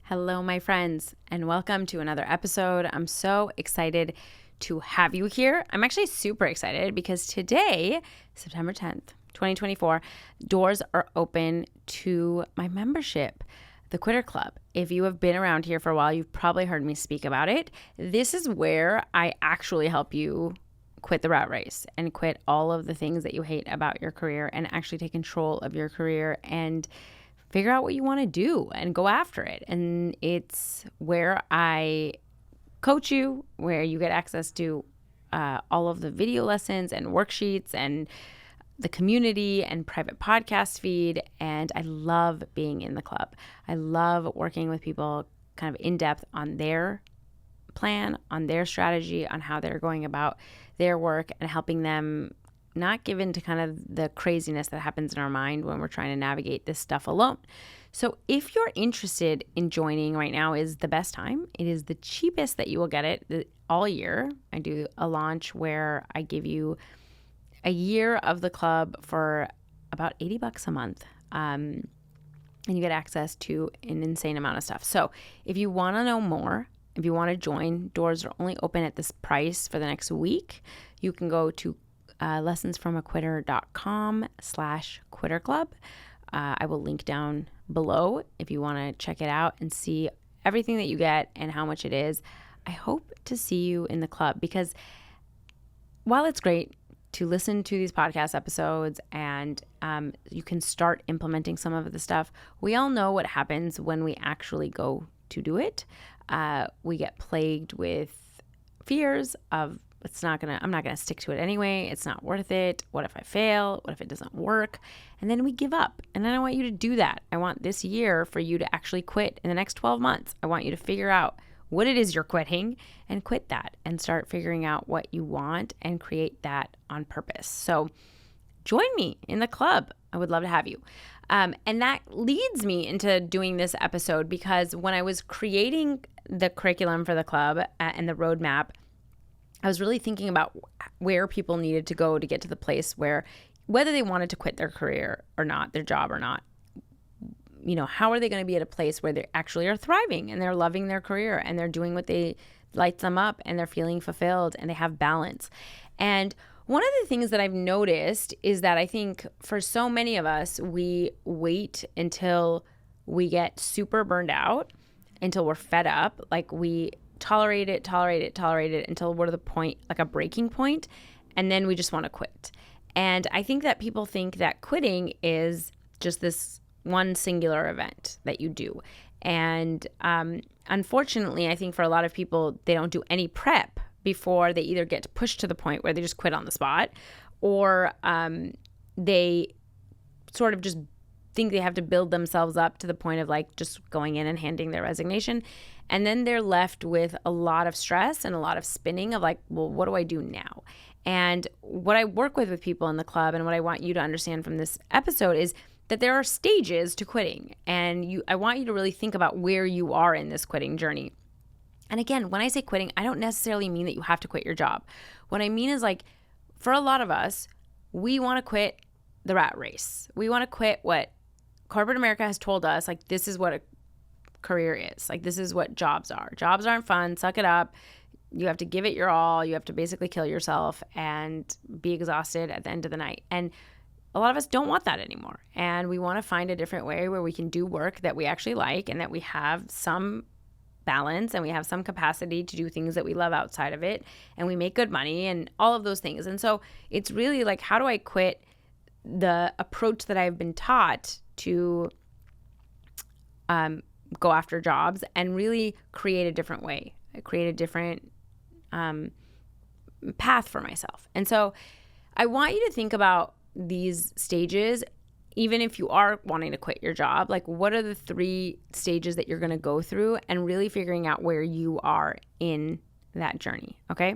Hello, my friends, and welcome to another episode. I'm so excited to have you here. I'm actually super excited because today, September 10th, 2024, doors are open to my membership, the Quitter Club. If you have been around here for a while, you've probably heard me speak about it. This is where I actually help you quit the rat race and quit all of the things that you hate about your career and actually take control of your career and figure out what you want to do and go after it. And it's where I coach you, where you get access to all of the video lessons and worksheets and the community and private podcast feed. And I love being in the club. I love working with people kind of in depth on their plan, on their strategy, on how they're going about their work and helping them not give in to kind of the craziness that happens in our mind when we're trying to navigate this stuff alone. So if you're interested in joining right now is the best time. It is the cheapest that you will get it all year. I do a launch where I give you a year of the club for about $80 a month. And you get access to an insane amount of stuff. So if you want to know more, if you want to join, doors are only open at this price for the next week. You can go to lessonsfromaquitter.com/quitterclub. I will link down below if you want to check it out and see everything that you get and how much it is. I hope to see you in the club because while it's great to listen to these podcast episodes and you can start implementing some of the stuff, we all know what happens when we actually go to do it. We get plagued with fears of I'm not gonna stick to it anyway. It's not worth it. What if I fail? What if it doesn't work? And then we give up. And I don't want you to do that. I want this year for you to actually quit in the next 12 months. I want you to figure out what it is you're quitting and quit that and start figuring out what you want and create that on purpose. So join me in the club. I would love to have you. And that leads me into doing this episode because when I was creating the curriculum for the club and the roadmap, I was really thinking about where people needed to go to get to the place where, whether they wanted to quit their career or not, their job or not, how are they going to be at a place where they actually are thriving and they're loving their career and they're doing what they lights them up and they're feeling fulfilled and they have balance. And one of the things that I've noticed is that I think for so many of us, we wait until we get super burned out, until we're fed up, like we tolerate it until we're to the point, like a breaking point, and then we just want to quit. And I think that people think that quitting is just this one singular event that you do. And unfortunately, I think for a lot of people, they don't do any prep before they either get pushed to the point where they just quit on the spot, or they sort of just think they have to build themselves up to the point of like just going in and handing their resignation. And then they're left with a lot of stress and a lot of spinning of like, well, what do I do now? And what I work with people in the club and what I want you to understand from this episode is that there are stages to quitting. And I want you to really think about where you are in this quitting journey. And again, when I say quitting, I don't necessarily mean that you have to quit your job. What I mean is like, for a lot of us, we want to quit the rat race. We want to quit what corporate America has told us, like, this is what a career is. Like, this is what jobs are. Jobs aren't fun. Suck it up. You have to give it your all. You have to basically kill yourself and be exhausted at the end of the night. And a lot of us don't want that anymore. And we want to find a different way where we can do work that we actually like and that we have some balance and we have some capacity to do things that we love outside of it. And we make good money and all of those things. And so it's really like, how do I quit the approach that I've been taught to go after jobs and really create a different way, create a different path for myself. And so I want you to think about these stages, even if you are wanting to quit your job, like what are the 3 stages that you're going to go through and really figuring out where you are in that journey, okay?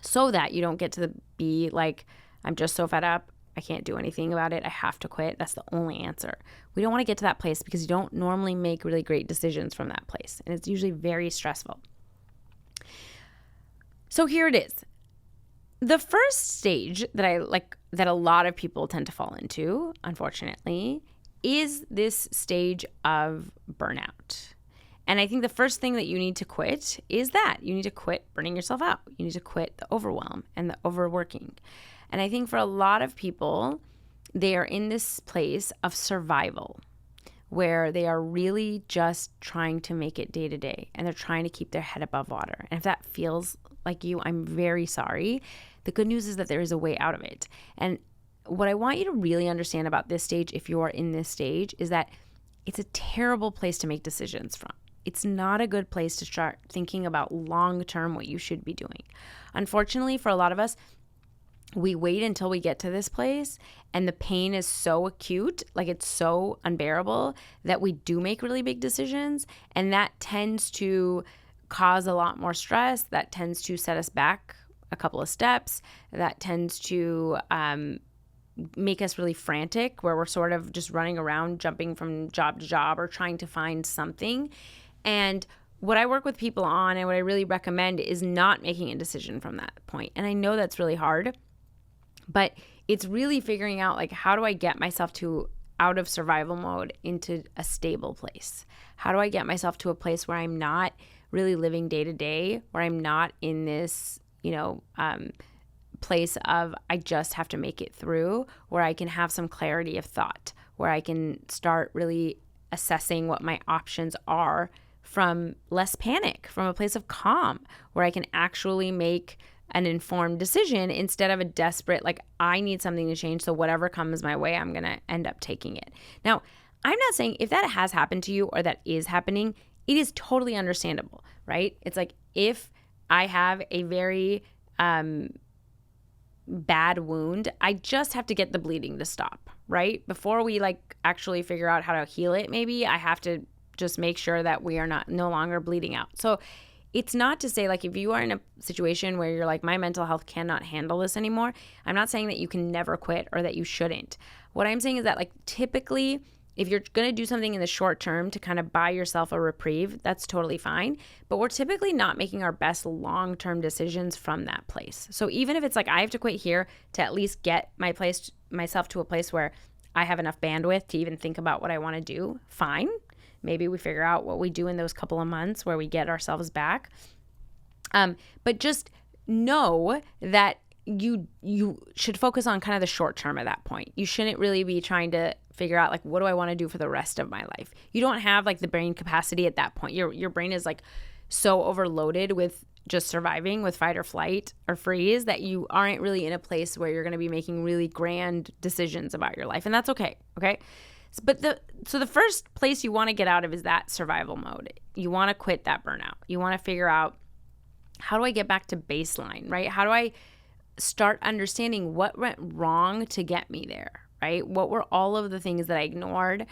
So that you don't get to be like, I'm just so fed up. I can't do anything about it. I have to quit. That's the only answer. We don't want to get to that place because you don't normally make really great decisions from that place. And it's usually very stressful. So here it is. The first stage that I like, that a lot of people tend to fall into, unfortunately, is this stage of burnout. And I think the first thing that you need to quit is that you need to quit burning yourself out. You need to quit the overwhelm and the overworking. And I think for a lot of people, they are in this place of survival where they are really just trying to make it day to day, and they're trying to keep their head above water. And if that feels like you, I'm very sorry. The good news is that there is a way out of it. And what I want you to really understand about this stage, if you are in this stage, is that it's a terrible place to make decisions from. It's not a good place to start thinking about long-term what you should be doing. Unfortunately, for a lot of us, we wait until we get to this place and the pain is so acute, like it's so unbearable, that we do make really big decisions. And that tends to cause a lot more stress. That tends to set us back a couple of steps. That tends to make us really frantic, where we're sort of just running around, jumping from job to job or trying to find something. And what I work with people on and what I really recommend is not making a decision from that point. And I know that's really hard, but it's really figuring out, like, how do I get myself out of survival mode into a stable place? How do I get myself to a place where I'm not really living day to day, where I'm not in this, place of I just have to make it through, where I can have some clarity of thought, where I can start really assessing what my options are from less panic, from a place of calm, where I can actually make an informed decision instead of a desperate, like, I need something to change, so whatever comes my way, I'm going to end up taking it. Now, I'm not saying if that has happened to you or that is happening, it is totally understandable, right? It's like if I have a very bad wound, I just have to get the bleeding to stop, right? Before we actually figure out how to heal it, maybe I have to just make sure that we are no longer bleeding out. So it's not to say, like, if you are in a situation where you're like, my mental health cannot handle this anymore, I'm not saying that you can never quit or that you shouldn't. What I'm saying is that, like, typically, if you're going to do something in the short term to kind of buy yourself a reprieve, that's totally fine. But we're typically not making our best long-term decisions from that place. So even if it's like, I have to quit here to at least get myself to a place where I have enough bandwidth to even think about what I want to do, fine. Maybe we figure out what we do in those couple of months where we get ourselves back. But just know that you should focus on kind of the short term at that point. You shouldn't really be trying to figure out, like, what do I want to do for the rest of my life? You don't have, like, the brain capacity at that point. Your brain is, like, so overloaded with just surviving, with fight or flight or freeze, that you aren't really in a place where you're going to be making really grand decisions about your life. And that's okay. Okay. But the first place you want to get out of is that survival mode. You want to quit that burnout. You want to figure out, how do I get back to baseline, right? How do I start understanding what went wrong to get me there, right? What were all of the things that I ignored?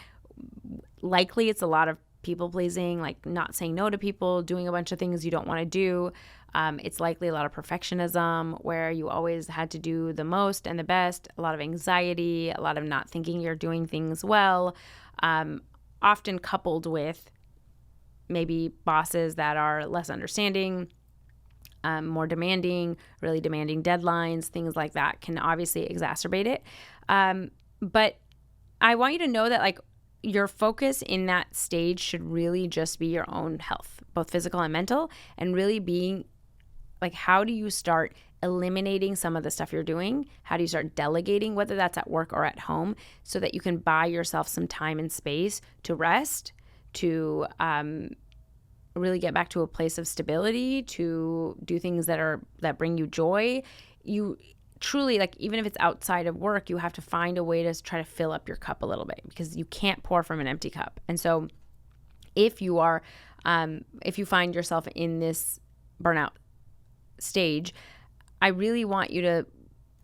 Likely it's a lot of people pleasing, like not saying no to people, doing a bunch of things you don't want to do. It's likely a lot of perfectionism, where you always had to do the most and the best, a lot of anxiety, a lot of not thinking you're doing things well, often coupled with maybe bosses that are less understanding, more demanding, really demanding deadlines, things like that can obviously exacerbate it. But I want you to know that, like, your focus in that stage should really just be your own health, both physical and mental, and really being like, how do you start eliminating some of the stuff you're doing? How do you start delegating, whether that's at work or at home, so that you can buy yourself some time and space to rest, to really get back to a place of stability, to do things that bring you joy. You truly, like, even if it's outside of work, you have to find a way to try to fill up your cup a little bit, because you can't pour from an empty cup. And so if you find yourself in this burnout stage, I really want you to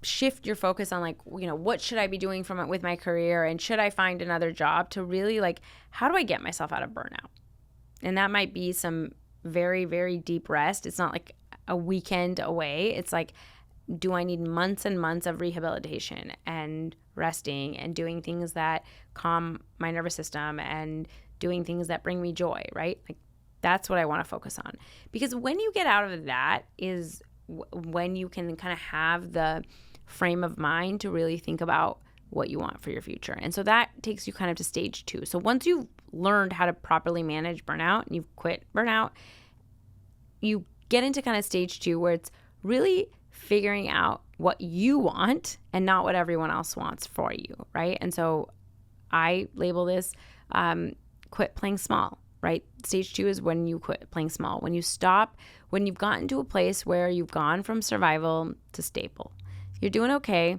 shift your focus on, like, what should I be doing with my career, and should I find another job, to really, like, how do I get myself out of burnout? And that might be some very, very deep rest. It's not like a weekend away. It's like, do I need months and months of rehabilitation and resting and doing things that calm my nervous system and doing things that bring me joy, right? Like, that's what I want to focus on. Because when you get out of that is when you can kind of have the frame of mind to really think about what you want for your future. And so that takes you kind of to stage 2. So once you've learned how to properly manage burnout and you've quit burnout, you get into kind of stage 2 where it's really figuring out what you want and not what everyone else wants for you, right? And so I label this quit playing small, right? Stage 2 is when you quit playing small, when you stop, when you've gotten to a place where you've gone from survival to stable. You're doing okay,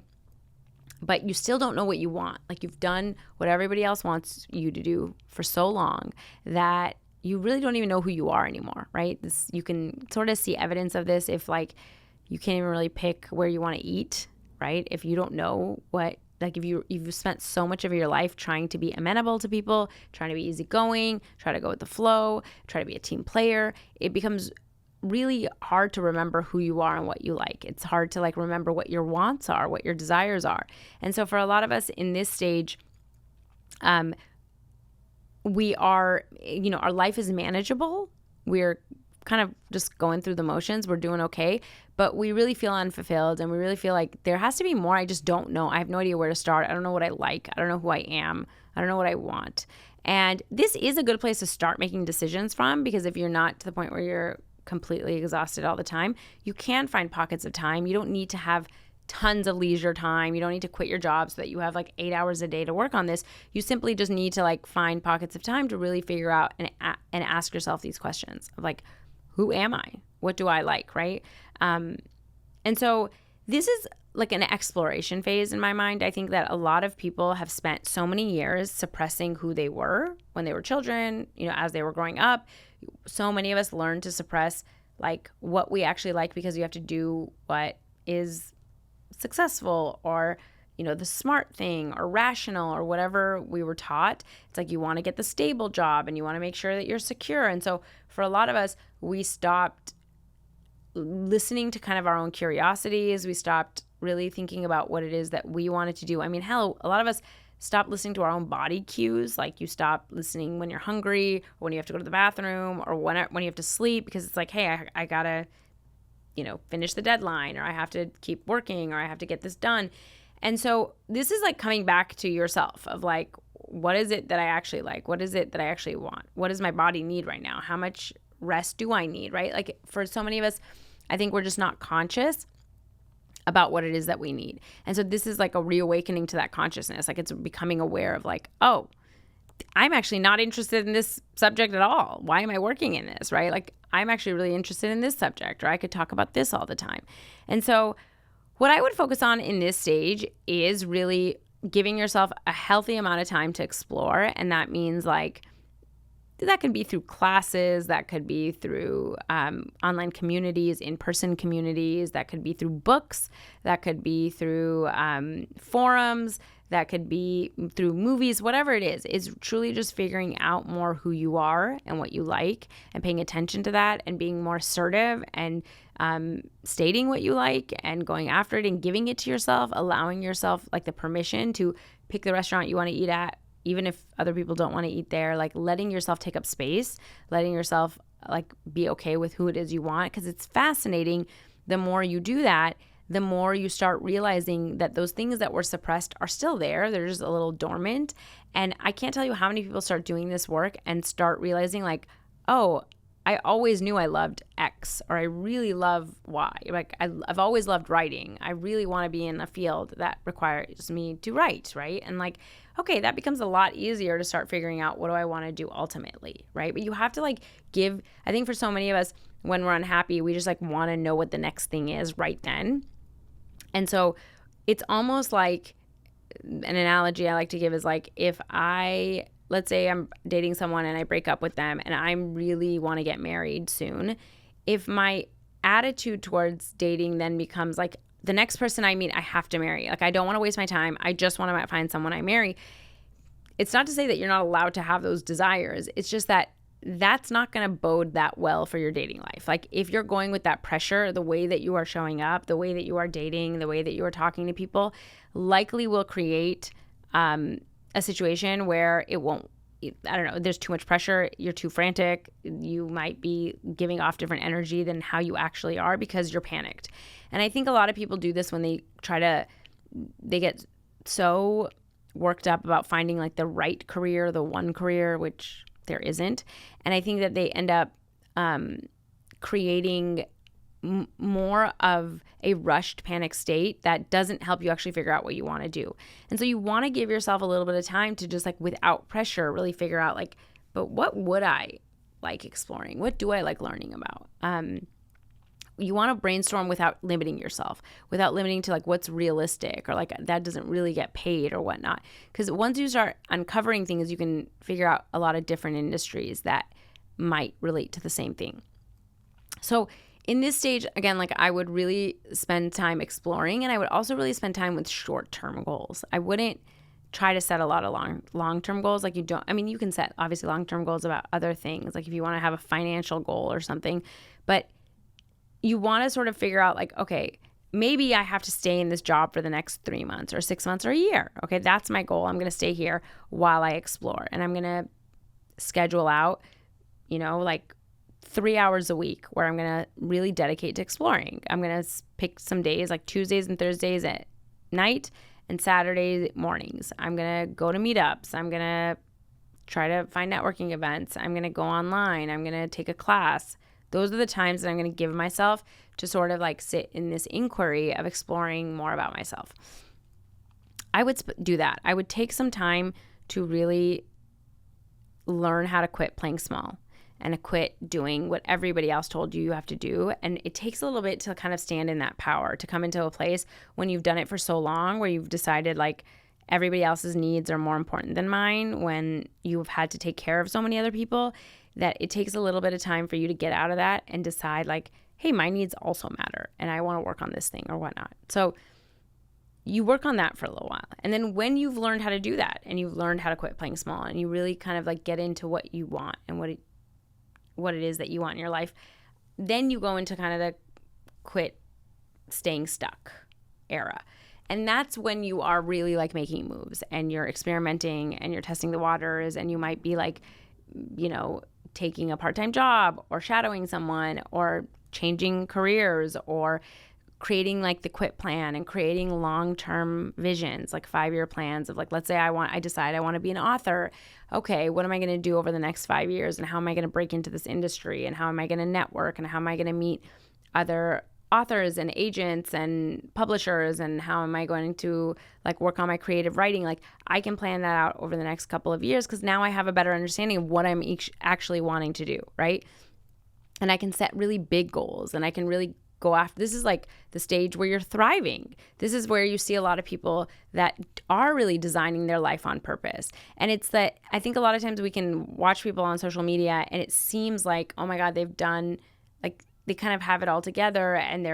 but you still don't know what you want. Like you've done what everybody else wants you to do for so long that you really don't even know who you are anymore, right? You can sort of see evidence of this if like you can't even really pick where you want to eat, right? If you don't know if you've spent so much of your life trying to be amenable to people, trying to be easygoing, try to go with the flow, try to be a team player, it becomes really hard to remember who you are and what you like. It's hard to like remember what your wants are, what your desires are. And so for a lot of us in this stage, we are, our life is manageable. We're kind of just going through the motions. We're doing okay, but we really feel unfulfilled and we really feel like there has to be more. I just don't know. I have no idea where to start. I don't know what I like. I don't know who I am. I don't know what I want. And this is a good place to start making decisions from, because if you're not to the point where you're completely exhausted all the time, you can find pockets of time. You don't need to have tons of leisure time. You don't need to quit your job so that you have like 8 hours a day to work on this. You simply just need to like find pockets of time to really figure out and ask yourself these questions of like, who am I? What do I like, right? And so this is like an exploration phase in my mind. I think that a lot of people have spent so many years suppressing who they were when they were children, as they were growing up. So many of us learn to suppress like what we actually like because you have to do what is successful or the smart thing or rational or whatever we were taught. It's like you want to get the stable job and you want to make sure that you're secure. And so for a lot of us, we stopped listening to kind of our own curiosities. We stopped really thinking about what it is that we wanted to do. I mean, hell, a lot of us stop listening to our own body cues. Like you stop listening when you're hungry, or when you have to go to the bathroom, or when you have to sleep, because it's like, hey, I gotta, finish the deadline, or I have to keep working, or I have to get this done. And so this is like coming back to yourself of like, what is it that I actually like? What is it that I actually want? What does my body need right now? How much rest do I need, right? Like for so many of us, I think we're just not conscious about what it is that we need. And so this is like a reawakening to that consciousness. Like it's becoming aware of like, oh, I'm actually not interested in this subject at all. Why am I working in this, right? Like I'm actually really interested in this subject, or I could talk about this all the time. And so what I would focus on in this stage is really giving yourself a healthy amount of time to explore. And that means like, that could be through classes, that could be through online communities, in-person communities, that could be through books, that could be through forums, that could be through movies, whatever it is truly just figuring out more who you are and what you like and paying attention to that and being more assertive and stating what you like and going after it and giving it to yourself, allowing yourself like the permission to pick the restaurant you want to eat at, even if other people don't want to eat there, like letting yourself take up space, letting yourself like be okay with who it is you want. Because it's fascinating. The more you do that, the more you start realizing that those things that were suppressed are still there. They're just a little dormant. And I can't tell you how many people start doing this work and start realizing like, oh, I always knew I loved X, or I really love Y. Like I've always loved writing. I really want to be in a field that requires me to write, right? And like, okay, that becomes a lot easier to start figuring out what do I want to do ultimately, right? But you have to like I think for so many of us, when we're unhappy, we just like want to know what the next thing is right then. And so it's almost like an analogy I like to give is like, let's say I'm dating someone and I break up with them and I really want to get married soon. If my attitude towards dating then becomes like, the next person I meet, I have to marry. Like, I don't want to waste my time. I just want to find someone I marry. It's not to say that you're not allowed to have those desires. It's just that that's not going to bode that well for your dating life. Like, if you're going with that pressure, the way that you are showing up, the way that you are dating, the way that you are talking to people likely will create a situation where it won't, I don't know, there's too much pressure, you're too frantic, you might be giving off different energy than how you actually are because you're panicked. And I think a lot of people do this when they get so worked up about finding like the right career, the one career, which there isn't. And I think that they end up creating more of a rushed panic state that doesn't help you actually figure out what you want to do. And so you want to give yourself a little bit of time to just like without pressure really figure out like, but what would I like exploring? What do I like learning about? You want to brainstorm without limiting yourself, without limiting to like what's realistic or like that doesn't really get paid or whatnot. Because once you start uncovering things, you can figure out a lot of different industries that might relate to the same thing. So in this stage, again, like I would really spend time exploring, and I would also really spend time with short-term goals. I wouldn't try to set a lot of long-term goals. Like you can set obviously long-term goals about other things. Like if you want to have a financial goal or something, but you want to sort of figure out like, okay, maybe I have to stay in this job for the next 3 months or 6 months or a year. Okay, that's my goal. I'm going to stay here while I explore. And I'm going to schedule out, like 3 hours a week where I'm going to really dedicate to exploring. I'm going to pick some days like Tuesdays and Thursdays at night and Saturday mornings. I'm going to go to meetups. I'm going to try to find networking events. I'm going to go online. I'm going to take a class. Those are the times that I'm going to give myself to sort of like sit in this inquiry of exploring more about myself. I would do that. I would take some time to really learn how to quit playing small and to quit doing what everybody else told you have to do. And it takes a little bit to kind of stand in that power, to come into a place when you've done it for so long where you've decided like everybody else's needs are more important than mine, when you've had to take care of so many other people, that it takes a little bit of time for you to get out of that and decide like, hey, my needs also matter and I want to work on this thing or whatnot. So you work on that for a little while. And then when you've learned how to do that and you've learned how to quit playing small and you really kind of like get into what you want and what it is that you want in your life, then you go into kind of the quit staying stuck era. And that's when you are really like making moves and you're experimenting and you're testing the waters, and you might be like, taking a part-time job or shadowing someone or changing careers or creating like the quit plan and creating long-term visions, like 5-year plans of like, let's say I decide I want to be an author. Okay, what am I going to do over the next 5 years, and how am I going to break into this industry, and how am I going to network, and how am I going to meet other authors and agents and publishers, and how am I going to like work on my creative writing? Like I can plan that out over the next couple of years because now I have a better understanding of what I'm actually wanting to do, right? And I can set really big goals, and I can really go after. This is like the stage where you're thriving. This is where you see a lot of people that are really designing their life on purpose. And it's that I think a lot of times we can watch people on social media and it seems like, oh my God, they've done like, they kind of have it all together and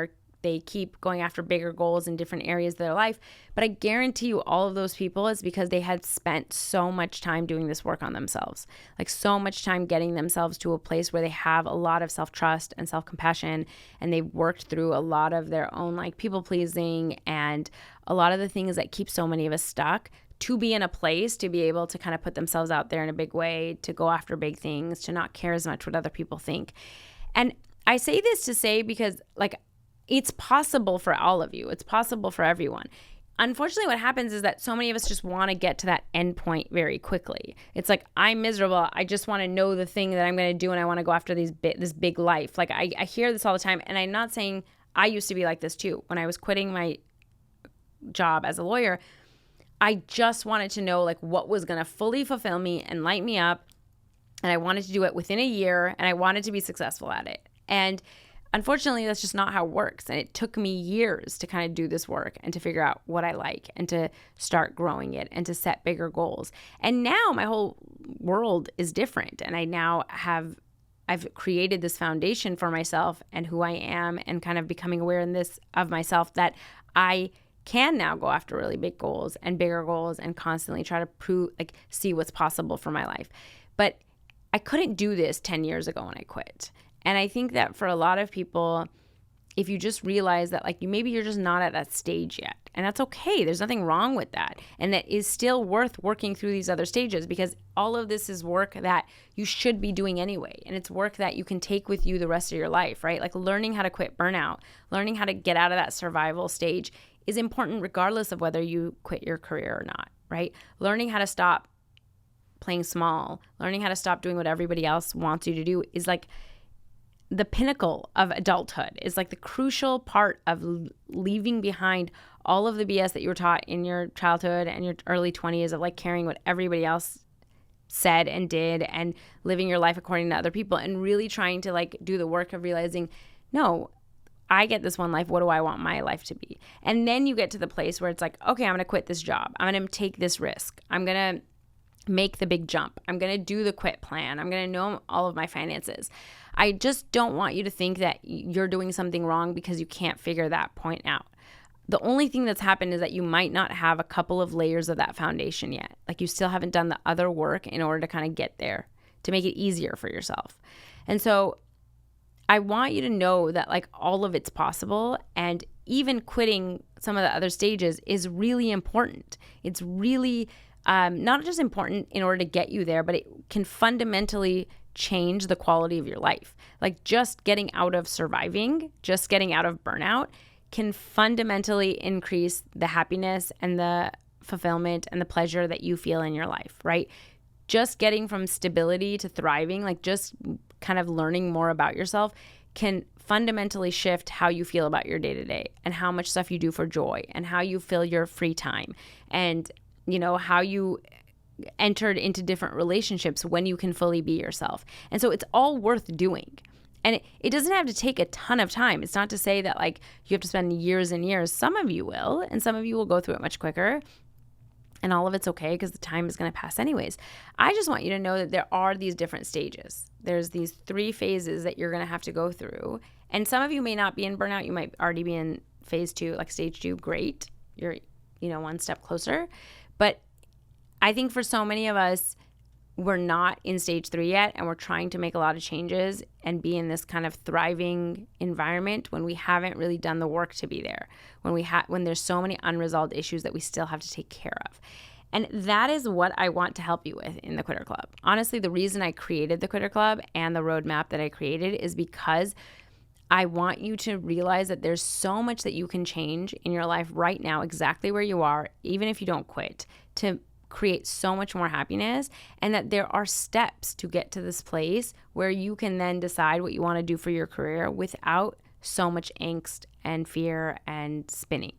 they keep going after bigger goals in different areas of their life. But I guarantee you all of those people is because they had spent so much time doing this work on themselves, like so much time getting themselves to a place where they have a lot of self-trust and self-compassion, and they've worked through a lot of their own like people-pleasing and a lot of the things that keep so many of us stuck, to be in a place to be able to kind of put themselves out there in a big way, to go after big things, to not care as much what other people think. And I say this to say because like it's possible for all of you. It's possible for everyone. Unfortunately, what happens is that so many of us just want to get to that end point very quickly. It's like, I'm miserable. I just want to know the thing that I'm going to do, and I want to go after this big life. Like I hear this all the time, and I'm not saying I used to be like this too. When I was quitting my job as a lawyer, I just wanted to know like what was going to fully fulfill me and light me up, and I wanted to do it within a year, and I wanted to be successful at it. And unfortunately, that's just not how it works. And it took me years to kind of do this work and to figure out what I like and to start growing it and to set bigger goals. And now my whole world is different. And I've created this foundation for myself and who I am, and kind of becoming aware in this of myself that I can now go after really big goals and bigger goals and constantly try to see what's possible for my life. But I couldn't do this 10 years ago when I quit. And I think that for a lot of people, if you just realize that like maybe you're just not at that stage yet, and that's okay. There's nothing wrong with that. And that is still worth working through these other stages, because all of this is work that you should be doing anyway. And it's work that you can take with you the rest of your life, right? Like learning how to quit burnout, learning how to get out of that survival stage is important regardless of whether you quit your career or not. right? Learning how to stop playing small, learning how to stop doing what everybody else wants you to do is like the pinnacle of adulthood, is like the crucial part of leaving behind all of the BS that you were taught in your childhood and your early 20s of like caring what everybody else said and did and living your life according to other people, and really trying to like do the work of realizing, no, I get this one life. What do I want my life to be? And then you get to the place where it's like, okay, I'm going to quit this job. I'm going to take this risk. I'm going to make the big jump. I'm going to do the quit plan. I'm going to know all of my finances. I just don't want you to think that you're doing something wrong because you can't figure that point out. The only thing that's happened is that you might not have a couple of layers of that foundation yet. Like you still haven't done the other work in order to kind of get there, to make it easier for yourself. And so I want you to know that like all of it's possible, and even quitting some of the other stages is really important. It's really not just important in order to get you there, but it can fundamentally change the quality of your life. Like just getting out of surviving, just getting out of burnout can fundamentally increase the happiness and the fulfillment and the pleasure that you feel in your life, right? Just getting from stability to thriving, like just kind of learning more about yourself can fundamentally shift how you feel about your day-to-day and how much stuff you do for joy and how you fill your free time and, you know, how you entered into different relationships when you can fully be yourself. And so it's all worth doing. And it doesn't have to take a ton of time. It's not to say that like you have to spend years and years. Some of you will, and some of you will go through it much quicker. And all of it's okay because the time is going to pass anyways. I just want you to know that there are these different stages. There's these 3 phases that you're going to have to go through. And some of you may not be in burnout. You might already be in phase 2, like stage 2. Great. You're, one step closer. But I think for so many of us, we're not in stage 3 yet, and we're trying to make a lot of changes and be in this kind of thriving environment when we haven't really done the work to be there, when there's so many unresolved issues that we still have to take care of. And that is what I want to help you with in the Quitter Club. Honestly, the reason I created the Quitter Club and the roadmap that I created is because I want you to realize that there's so much that you can change in your life right now, exactly where you are, even if you don't quit, to create so much more happiness, and that there are steps to get to this place where you can then decide what you want to do for your career without so much angst and fear and spinning.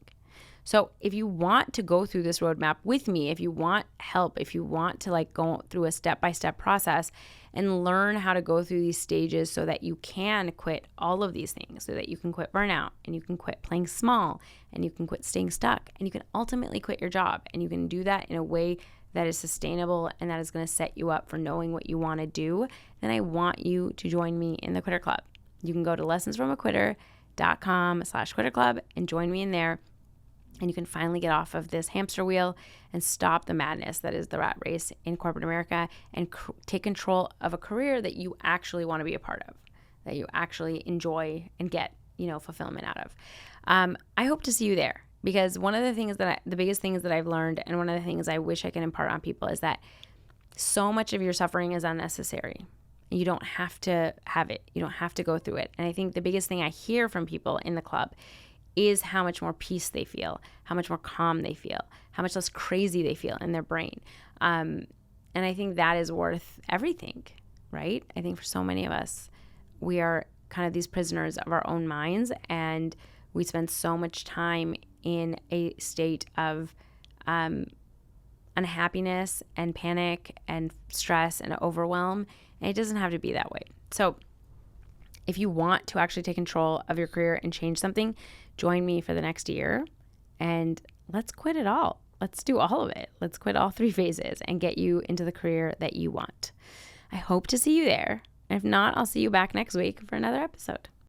So if you want to go through this roadmap with me, if you want help, if you want to like go through a step-by-step process and learn how to go through these stages so that you can quit all of these things, so that you can quit burnout and you can quit playing small and you can quit staying stuck and you can ultimately quit your job, and you can do that in a way that is sustainable and that is going to set you up for knowing what you want to do, then I want you to join me in the Quitter Club. You can go to lessonsfromaquitter.com/Quitter Club and join me in there. And you can finally get off of this hamster wheel and stop the madness that is the rat race in corporate America, and take control of a career that you actually want to be a part of, that you actually enjoy and get, fulfillment out of. I hope to see you there, because one of the things the biggest things that I've learned, and one of the things I wish I could impart on people, is that so much of your suffering is unnecessary. You don't have to have it. You don't have to go through it. And I think the biggest thing I hear from people in the club is how much more peace they feel, how much more calm they feel, how much less crazy they feel in their brain. And I think that is worth everything, right? I think for so many of us, we are kind of these prisoners of our own minds, and we spend so much time in a state of unhappiness and panic and stress and overwhelm, and it doesn't have to be that way. So if you want to actually take control of your career and change something, join me for the next year, and let's quit it all. Let's do all of it. Let's quit all 3 phases and get you into the career that you want. I hope to see you there. If not, I'll see you back next week for another episode.